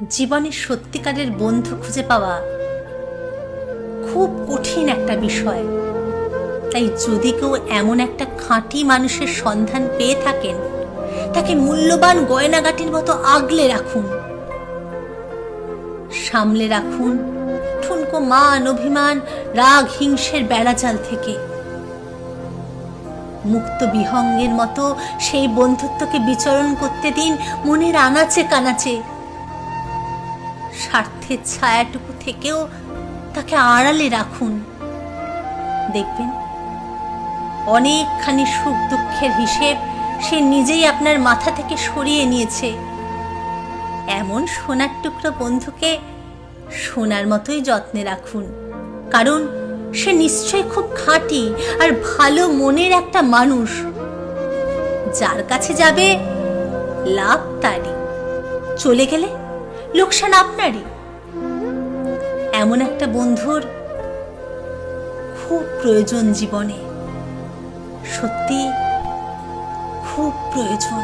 জীবনে সত্যিকারের বন্ধু খুঁজে পাওয়া খুব কঠিন একটা বিষয়। তাই যদি কেউ এমন একটা খাঁটি মানুষের সন্ধান পেয়ে থাকেন, তাকে মূল্যবান গয়নাগাটির মতো আগলে রাখুন, সামলে রাখুন ঠুনকো মান, অভিমান, রাগ, হিংসের বেড়াজাল থেকে। মুক্ত বিহঙ্গের মতো সেই বন্ধুত্বকে বিচরণ করতে দিন মনের আনাচে কানাচে। স্বার্থের ছায়াটুকু থেকেও তাকে আড়ালে রাখুন। দেখবেন অনেকখানি সুখ দুঃখের হিসেব সে নিজেই আপনার মাথা থেকে সরিয়ে নিয়েছে। এমন সোনার টুকরো বন্ধুকে সোনার মতোই যত্নে রাখুন, কারণ সে নিশ্চয় খুব খাঁটি আর ভালো মনের একটা মানুষ। যার কাছে যাবে লাভ তারই, চলে গেলে লোকসান আপনারই। এমন একটা বন্ধুর খুব প্রয়োজন জীবনে, সত্যি খুব প্রয়োজন।